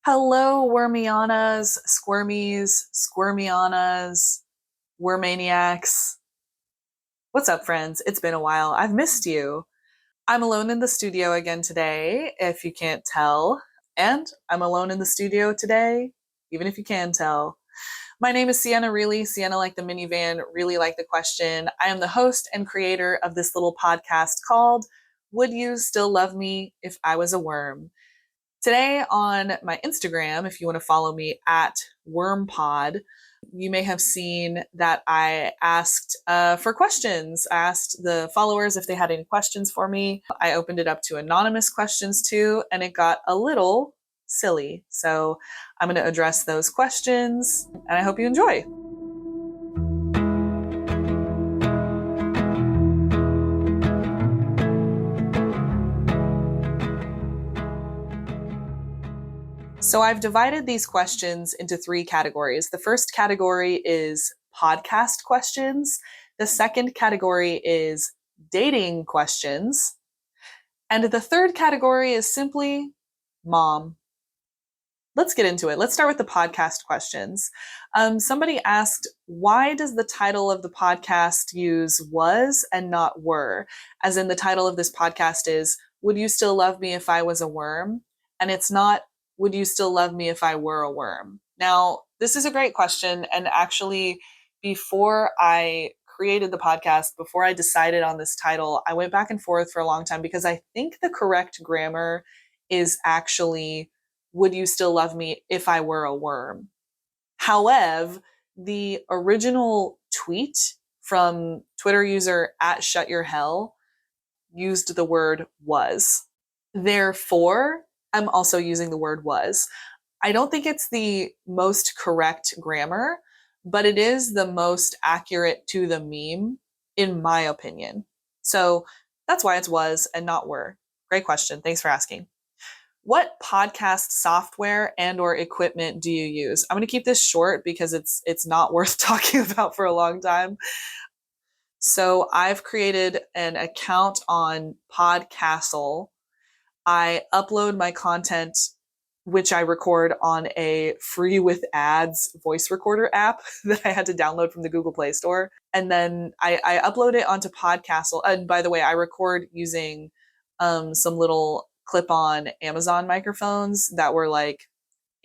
Hello, Wormianas, Squirmies, Squirmianas, Wormaniacs. What's up, friends? It's been a while. I've missed you. I'm alone in the studio again today, if you can't tell. And I'm alone in the studio today, even if you can tell. My name is Sienna Really, Sienna like the minivan, really like the question. I am the host and creator of this little podcast called Would You Still Love Me If I Was a Worm? Today on my Instagram, if you want to follow me at WormPod, you may have seen that I asked for questions. I asked the followers if they had any questions for me. I opened it up to anonymous questions too, and it got a little silly. So I'm going to address those questions, and I hope you enjoy. So I've divided these questions into three categories. The first category is podcast questions. The second category is dating questions. And the third category is simply mom. Let's get into it. Let's start with the podcast questions. Somebody asked, why does the title of the podcast use was and not were? As in, the title of this podcast is, Would You Still Love Me If I Was a Worm? And it's not, Would you still love me if I were a worm? Now, this is a great question. And actually, before I created the podcast, before I decided on this title, I went back and forth for a long time because I think the correct grammar is actually, would you still love me if I were a worm? However, the original tweet from Twitter user at ShutYourHell used the word was. Therefore, I'm also using the word was. I don't think it's the most correct grammar, but it is the most accurate to the meme, in my opinion. So that's why it's was and not were. Great question. Thanks for asking. What podcast software and or equipment do you use? I'm going to keep this short because it's not worth talking about for a long time. So I've created an account on Podcastle. I upload my content, which I record on a free with ads voice recorder app that I had to download from the Google Play Store. And then I upload it onto Podcastle. And by the way, I record using some little clip-on Amazon microphones that were like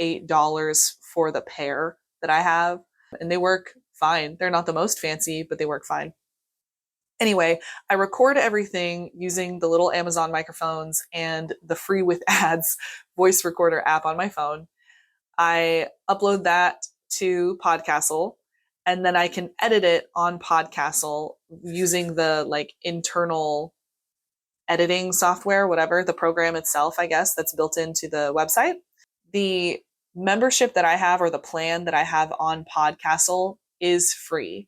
$8 for the pair that I have. And they work fine. They're not the most fancy, but they work fine. Anyway, I record everything using the little Amazon microphones and the free with ads voice recorder app on my phone. I upload that to Podcastle, and then I can edit it on Podcastle using the like internal editing software, whatever, the program itself, I guess, that's built into the website. The membership that I have or the plan that I have on Podcastle is free.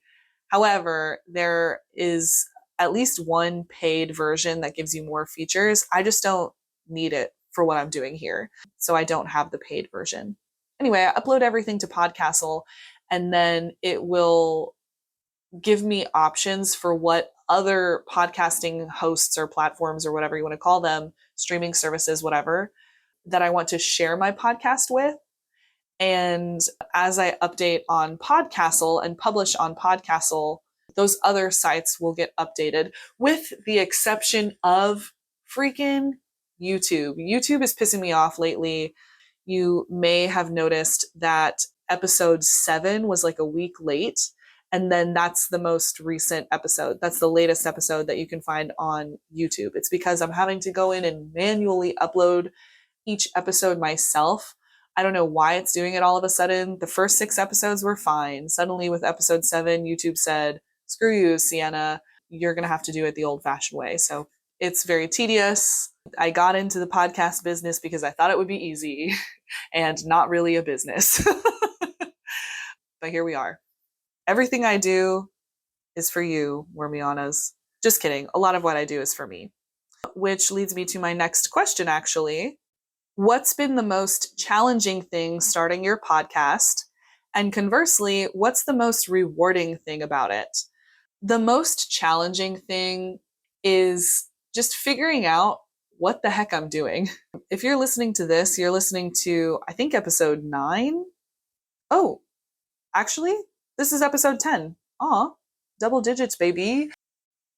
However, there is at least one paid version that gives you more features. I just don't need it for what I'm doing here. So I don't have the paid version. Anyway, I upload everything to Podcastle, and then it will give me options for what other podcasting hosts or platforms or whatever you want to call them, streaming services, whatever, that I want to share my podcast with. And as I update on Podcastle and publish on Podcastle, those other sites will get updated, with the exception of freaking YouTube. YouTube is pissing me off lately. You may have noticed that episode 7 was like a week late. And then that's the most recent episode. That's the latest episode that you can find on YouTube. It's because I'm having to go in and manually upload each episode myself. I don't know why it's doing it all of a sudden. The first 6 episodes were fine. Suddenly with episode 7, YouTube said, screw you, Sienna. You're going to have to do it the old-fashioned way. So it's very tedious. I got into the podcast business because I thought it would be easy and not really a business. But here we are. Everything I do is for you, Wormianas. Just kidding. A lot of what I do is for me. Which leads me to my next question, actually. What's been the most challenging thing starting your podcast? And conversely, what's the most rewarding thing about it? The most challenging thing is just figuring out what the heck I'm doing. If you're listening to this, you're listening to, I think, episode 9. Oh, actually, this is episode 10. Aw, double digits, baby.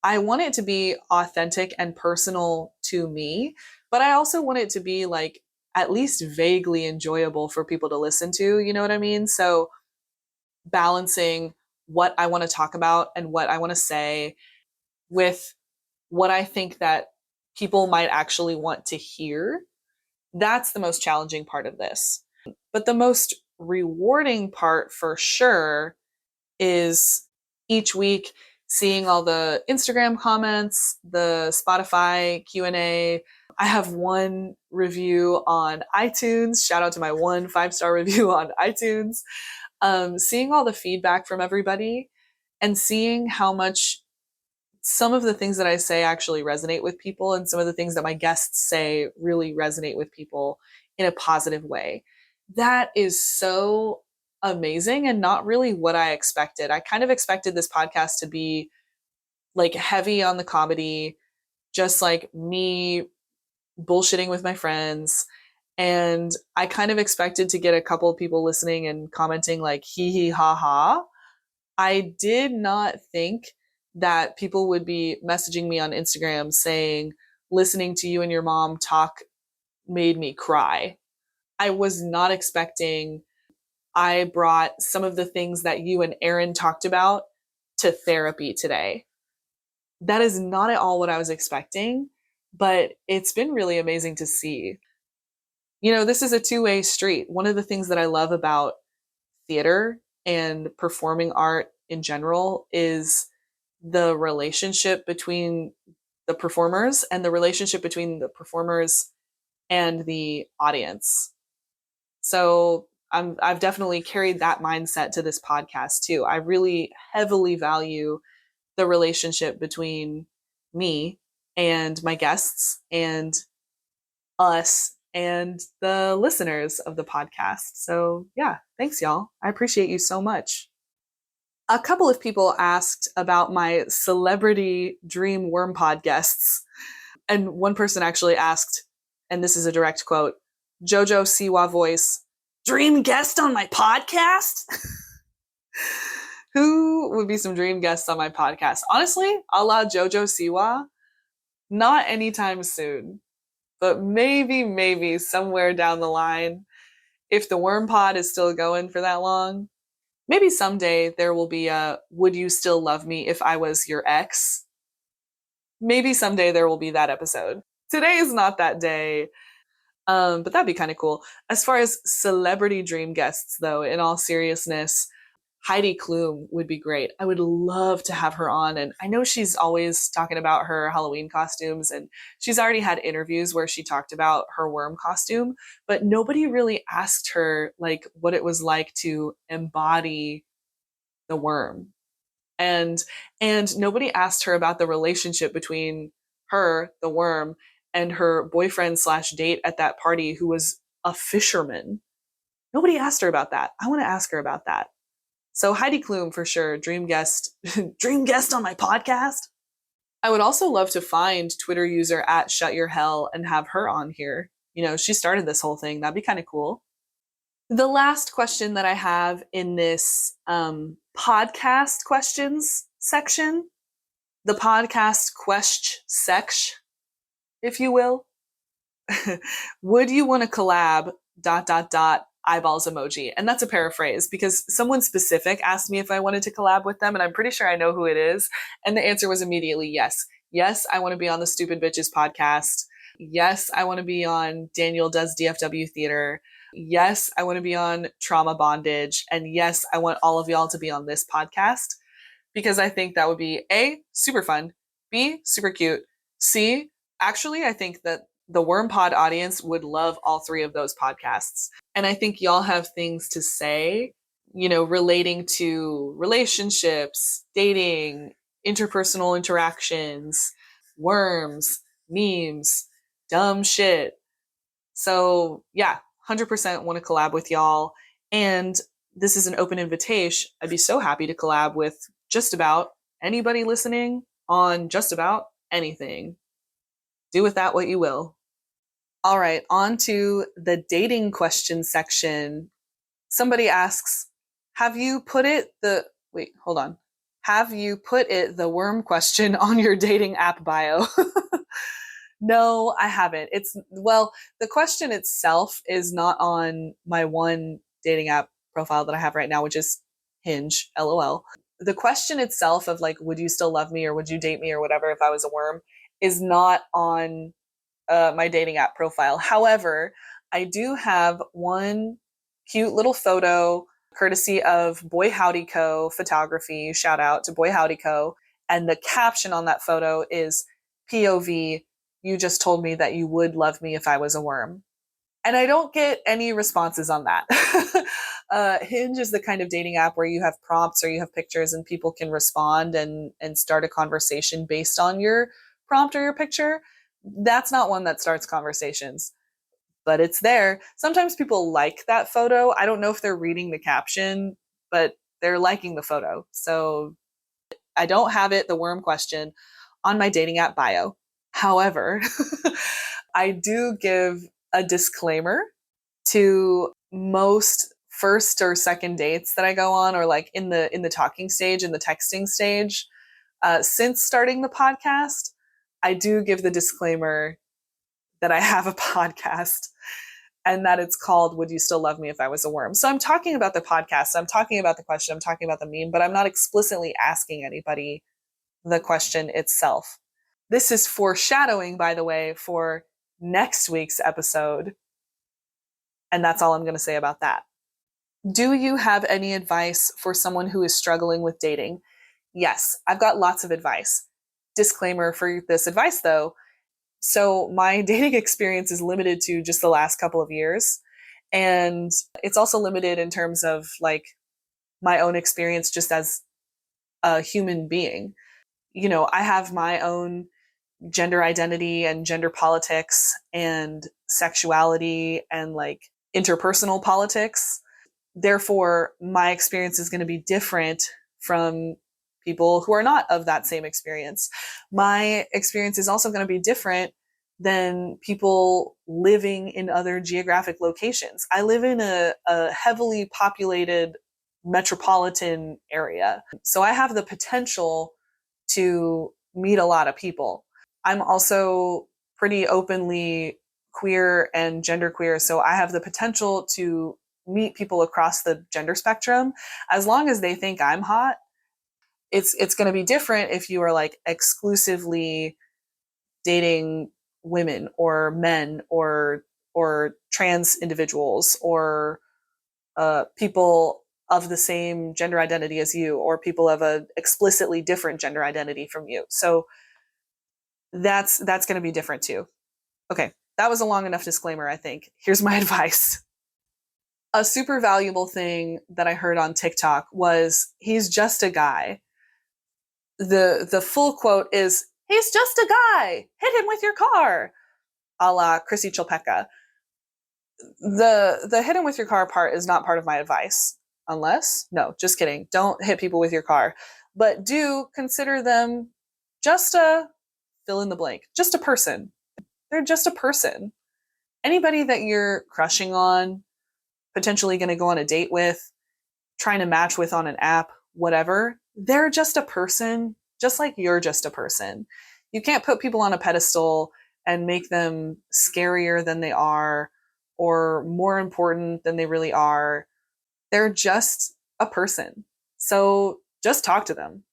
I want it to be authentic and personal to me, but I also want it to be like at least vaguely enjoyable for people to listen to. You know what I mean? So balancing what I want to talk about and what I want to say with what I think that people might actually want to hear. That's the most challenging part of this. But the most rewarding part for sure is each week seeing all the Instagram comments, the Spotify Q&A. I have one review on iTunes. Shout out to my one 5-star review on iTunes. Seeing all the feedback from everybody and seeing how much some of the things that I say actually resonate with people and some of the things that my guests say really resonate with people in a positive way. That is so amazing and not really what I expected. I kind of expected this podcast to be like heavy on the comedy, just like me bullshitting with my friends. And I kind of expected to get a couple of people listening and commenting like hee hee ha ha. I did not think that people would be messaging me on Instagram saying, listening to you and your mom talk made me cry. I was not expecting. I brought some of the things that you and Aaron talked about to therapy today. That is not at all what I was expecting, but it's been really amazing to see. You know, this is a two-way street. One of the things that I love about theater and performing art in general is the relationship between the performers and the relationship between the performers and the audience. So I've definitely carried that mindset to this podcast too. I really heavily value the relationship between me and my guests and us and the listeners of the podcast. So yeah, thanks y'all. I appreciate you so much. A couple of people asked about my celebrity dream worm pod guests. And one person actually asked, and this is a direct quote, Jojo Siwa voice, dream guest on my podcast? Who would be some dream guests on my podcast? Honestly, a la Jojo Siwa, not anytime soon, but maybe somewhere down the line, if the worm pod is still going for that long, maybe someday there will be a Would You Still Love Me If I Was Your Ex? Maybe someday there will be that episode. Today is not that day, but that'd be kind of cool. As far as celebrity dream guests, though, in all seriousness, Heidi Klum would be great. I would love to have her on. And I know she's always talking about her Halloween costumes, and she's already had interviews where she talked about her worm costume, but nobody really asked her like what it was like to embody the worm. And nobody asked her about the relationship between her, the worm, and her boyfriend slash date at that party who was a fisherman. Nobody asked her about that. I want to ask her about that. So Heidi Klum for sure, dream guest, dream guest on my podcast. I would also love to find Twitter user at Shut Your Hell and have her on here. You know, she started this whole thing. That'd be kind of cool. The last question that I have in this podcast questions section, the podcast quest section, if you will. Would you want to collab ... eyeballs emoji? And that's a paraphrase because someone specific asked me if I wanted to collab with them, and I'm pretty sure I know who it is. And the answer was immediately yes. Yes, I want to be on the Stupid Bitches podcast. Yes, I want to be on Daniel Does DFW Theater. Yes, I want to be on Trauma Bondage. And yes, I want all of y'all to be on this podcast because I think that would be A, super fun, B, super cute, C, actually, I think that the Worm Pod audience would love all three of those podcasts. And I think y'all have things to say, you know, relating to relationships, dating, interpersonal interactions, worms, memes, dumb shit. So yeah, 100% want to collab with y'all. And this is an open invitation. I'd be so happy to collab with just about anybody listening on just about anything. Do with that what you will. All right, on to the dating question section. Somebody asks, have you put it the wait, hold on. Have you put it the worm question on your dating app bio? No, I haven't. The question itself is not on my one dating app profile that I have right now, which is Hinge, LOL. The question itself of like, would you still love me or would you date me or whatever if I was a worm is not on my dating app profile. However, I do have one cute little photo courtesy of Boy Howdy Co. Photography. Shout out to Boy Howdy Co. And the caption on that photo is POV, you just told me that you would love me if I was a worm. And I don't get any responses on that. Hinge is the kind of dating app where you have prompts or you have pictures and people can respond and start a conversation based on your prompt or your picture. That's not one that starts conversations, but it's there. Sometimes people like that photo. I don't know if they're reading the caption, but they're liking the photo. So I don't have it, the worm question, on my dating app bio. However, I do give a disclaimer to most first or second dates that I go on, or like in the talking stage, in the texting stage. Since starting the podcast, I do give the disclaimer that I have a podcast and that it's called Would You Still Love Me If I Was a Worm? So I'm talking about the podcast, I'm talking about the question, I'm talking about the meme, but I'm not explicitly asking anybody the question itself. This is foreshadowing, by the way, for next week's episode. And that's all I'm going to say about that. Do you have any advice for someone who is struggling with dating? Yes, I've got lots of advice. Disclaimer for this advice, though. So my dating experience is limited to just the last couple of years. And it's also limited in terms of like my own experience just as a human being. You know, I have my own gender identity and gender politics and sexuality and like interpersonal politics. Therefore, my experience is going to be different from people who are not of that same experience. My experience is also going to be different than people living in other geographic locations. I live in a heavily populated metropolitan area, so I have the potential to meet a lot of people. I'm also pretty openly queer and genderqueer, so I have the potential to meet people across the gender spectrum as long as they think I'm hot. It's going to be different if you are like exclusively dating women or men or trans individuals or people of the same gender identity as you or people of a explicitly different gender identity from you. So that's going to be different too. Okay, that was a long enough disclaimer, I think. Here's my advice. A super valuable thing that I heard on TikTok was he's just a guy. The full quote is, he's just a guy, hit him with your car, a la Chrissy Chilpeka. The hit him with your car part is not part of my advice. No, just kidding. Don't hit people with your car. But do consider them just a fill in the blank, just a person. They're just a person. Anybody that you're crushing on, potentially going to go on a date with, trying to match with on an app, whatever, they're just a person, just like you're just a person. You can't put people on a pedestal and make them scarier than they are or more important than they really are. They're just a person. So just talk to them.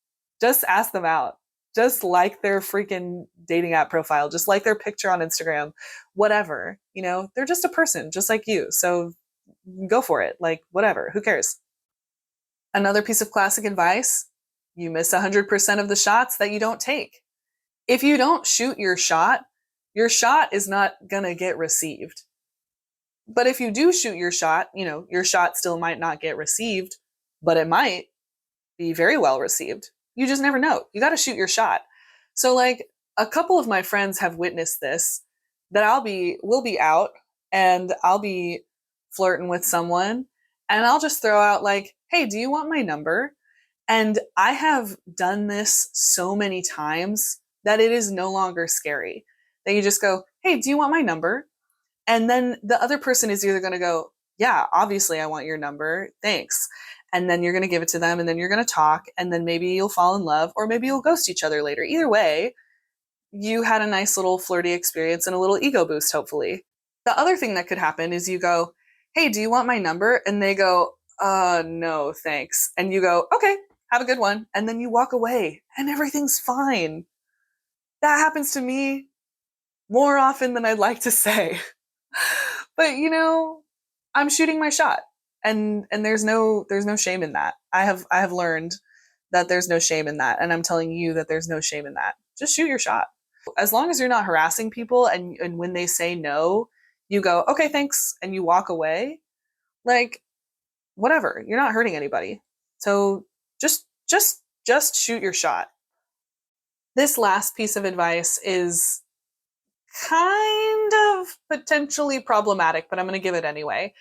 Just ask them out. Just like their freaking dating app profile. Just like their picture on Instagram. Whatever. You know, they're just a person, just like you. So go for it. Like, whatever. Who cares? Another piece of classic advice, you miss 100% of the shots that you don't take. If you don't shoot your shot is not going to get received. But if you do shoot your shot, you know, your shot still might not get received, but it might be very well received. You just never know. You got to shoot your shot. So like a couple of my friends have witnessed this, that we'll be out and I'll be flirting with someone and I'll just throw out like, hey, do you want my number? And I have done this so many times that it is no longer scary. that you just go, hey, do you want my number? And then the other person is either going to go, yeah, obviously I want your number. Thanks. And then you're going to give it to them and then you're going to talk and then maybe you'll fall in love or maybe you'll ghost each other later. Either way, you had a nice little flirty experience and a little ego boost, hopefully. The other thing that could happen is you go, hey, do you want my number? And they go, no, thanks. And you go, okay, have a good one. And then you walk away and everything's fine. That happens to me more often than I'd like to say. But I'm shooting my shot. And there's no shame in that. I have learned that there's no shame in that. And I'm telling you that there's no shame in that. Just shoot your shot. As long as you're not harassing people and when they say no, you go, okay, thanks, and you walk away, like whatever, you're not hurting anybody. So just shoot your shot. This last piece of advice is kind of potentially problematic, but I'm going to give it anyway.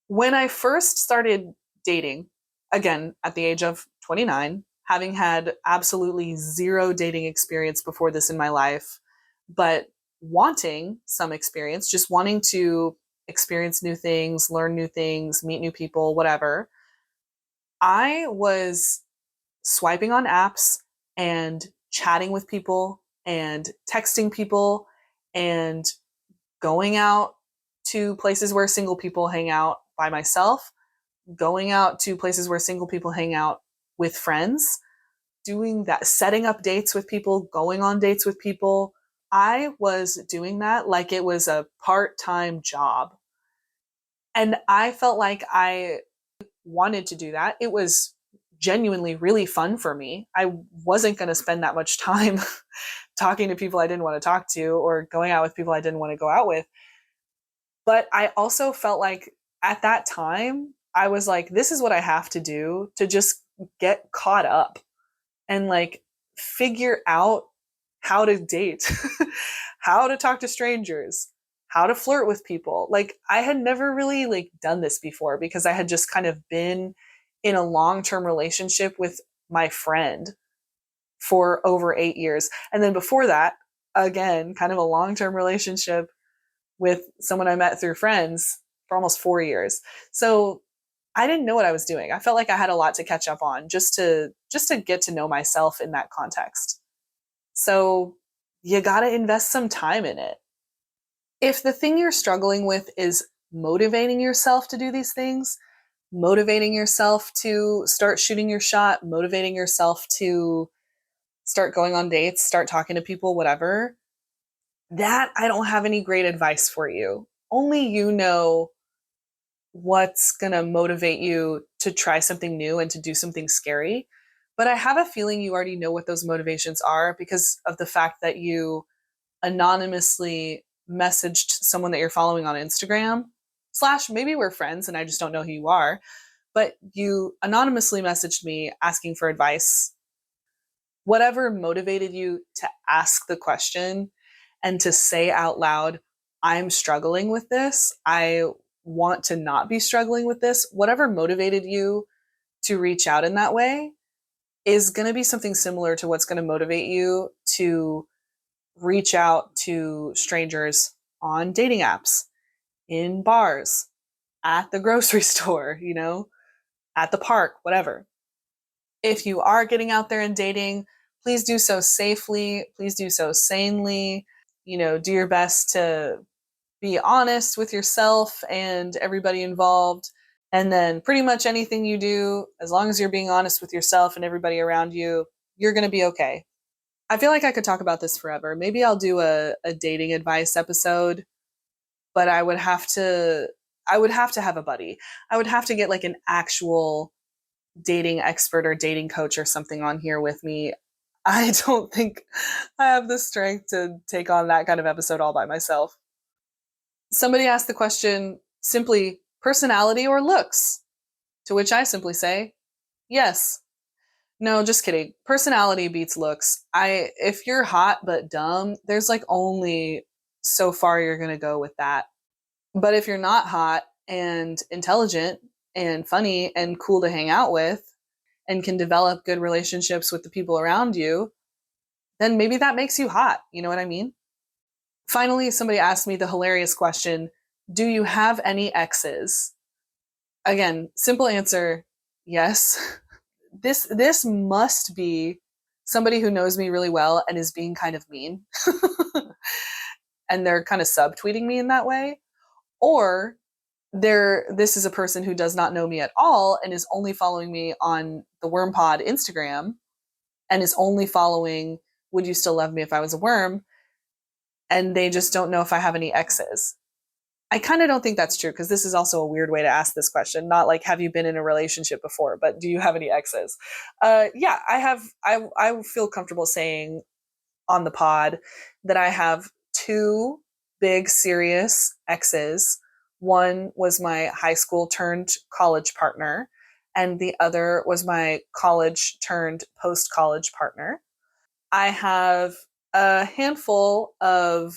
When I first started dating, again, at the age of 29, having had absolutely zero dating experience before this in my life, but wanting some experience, just wanting to experience new things, learn new things, meet new people, whatever, I was swiping on apps and chatting with people and texting people and going out to places where single people hang out by myself, going out to places where single people hang out with friends, doing that, setting up dates with people, going on dates with people. I was doing that like it was a part-time job. And I felt like I wanted to do that. It was genuinely really fun for me. I wasn't going to spend that much time talking to people I didn't want to talk to or going out with people I didn't want to go out with. But I also felt like at that time, I was like, this is what I have to do to just get caught up and like figure out how to date, how to talk to strangers, how to flirt with people. Like I had never really like done this before because I had just kind of been in a long-term relationship with my friend for over 8 years. And then before that, again, kind of a long-term relationship with someone I met through friends for almost 4 years. So I didn't know what I was doing. I felt like I had a lot to catch up on just to get to know myself in that context. So you got to invest some time in it. If the thing you're struggling with is motivating yourself to do these things, motivating yourself to start shooting your shot, motivating yourself to start going on dates, start talking to people, whatever, that I don't have any great advice for you. Only you know what's going to motivate you to try something new and to do something scary. But I have a feeling you already know what those motivations are because of the fact that you anonymously messaged someone that you're following on Instagram, / maybe we're friends and I just don't know who you are, but you anonymously messaged me asking for advice. Whatever motivated you to ask the question and to say out loud, I'm struggling with this, I want to not be struggling with this, whatever motivated you to reach out in that way is going to be something similar to what's going to motivate you to reach out to strangers on dating apps, in bars, at the grocery store, at the park, whatever. If you are getting out there and dating, please do so safely, please do so sanely, do your best to be honest with yourself and everybody involved. And then pretty much anything you do, as long as you're being honest with yourself and everybody around you, you're going to be okay. I feel like I could talk about this forever. Maybe I'll do a dating advice episode, but I would have to have a buddy. I would have to get like an actual dating expert or dating coach or something on here with me. I don't think I have the strength to take on that kind of episode all by myself. Somebody asked the question simply, personality or looks? To which I simply say, yes. No, just kidding. Personality beats looks. If you're hot but dumb, there's like only so far you're going to go with that. But if you're not hot and intelligent and funny and cool to hang out with and can develop good relationships with the people around you, then maybe that makes you hot. You know what I mean? Finally, somebody asked me the hilarious question, do you have any exes? Again, simple answer, yes. This must be somebody who knows me really well and is being kind of mean. And they're kind of subtweeting me in that way. Or this is a person who does not know me at all and is only following me on the Worm Pod Instagram and is only following Would You Still Love Me If I Was a Worm? And they just don't know if I have any exes. I kind of don't think that's true because this is also a weird way to ask this question. Not like, have you been in a relationship before, but do you have any exes? Yeah, I have. I feel comfortable saying on the pod that I have two big serious exes. One was my high school turned college partner, and the other was my college turned post college partner. I have a handful of,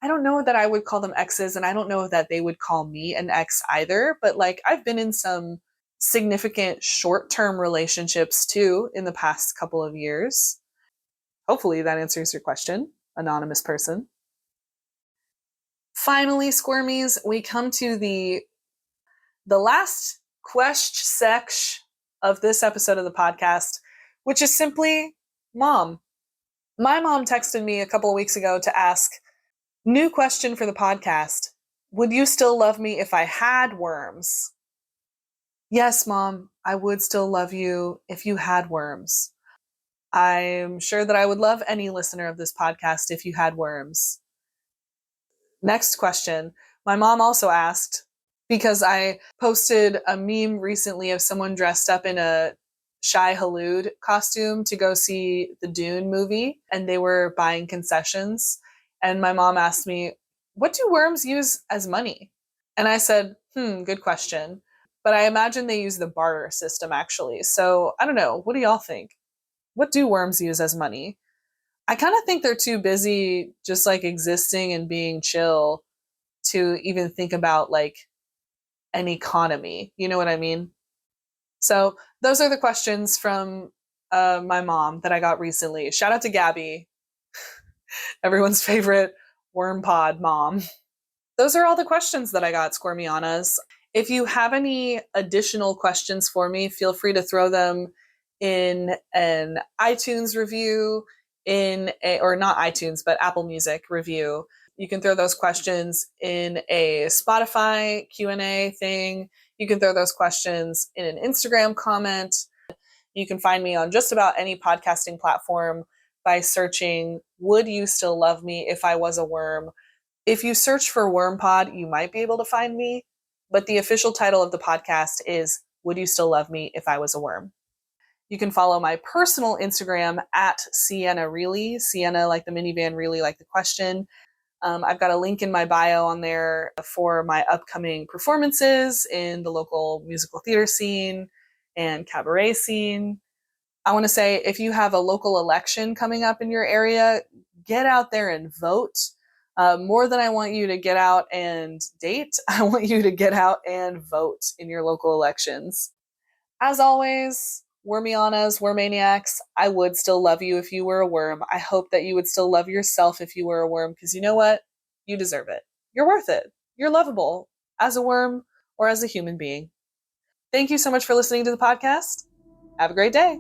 I don't know that I would call them exes, and I don't know that they would call me an ex either, but like I've been in some significant short term relationships too in the past couple of years. Hopefully that answers your question, anonymous person. Finally, Squirmies, we come to the last question section of this episode of the podcast, which is simply mom. My mom texted me a couple of weeks ago to ask, new question for the podcast. Would you still love me if I had worms? Yes, Mom, I would still love you if you had worms. I'm sure that I would love any listener of this podcast if you had worms. Next question. My mom also asked, because I posted a meme recently of someone dressed up in a Shai Hulud costume to go see the Dune movie, and they were buying concessions. And my mom asked me, what do worms use as money? And I said, good question. But I imagine they use the barter system, actually. So I don't know. What do y'all think? What do worms use as money? I kind of think they're too busy just like existing and being chill to even think about like an economy. You know what I mean? So those are the questions from my mom that I got recently. Shout out to Gabby, everyone's favorite worm pod mom. Those are all the questions that I got, Squirmianas. If you have any additional questions for me, feel free to throw them in an iTunes review, or not iTunes, but Apple Music review. You can throw those questions in a Spotify Q&A thing. You can throw those questions in an Instagram comment. You can find me on just about any podcasting platform by searching, Would You Still Love Me If I Was a Worm? If you search for Worm Pod, you might be able to find me, but the official title of the podcast is Would You Still Love Me If I Was a Worm? You can follow my personal Instagram at Sienna Really, Sienna like the minivan, really like the question. I've got a link in my bio on there for my upcoming performances in the local musical theater scene and cabaret scene. I want to say, if you have a local election coming up in your area, get out there and vote. More than I want you to get out and date, I want you to get out and vote in your local elections. As always, Wormianas, Wormaniacs, I would still love you if you were a worm. I hope that you would still love yourself if you were a worm, because you know what? You deserve it. You're worth it. You're lovable as a worm or as a human being. Thank you so much for listening to the podcast. Have a great day.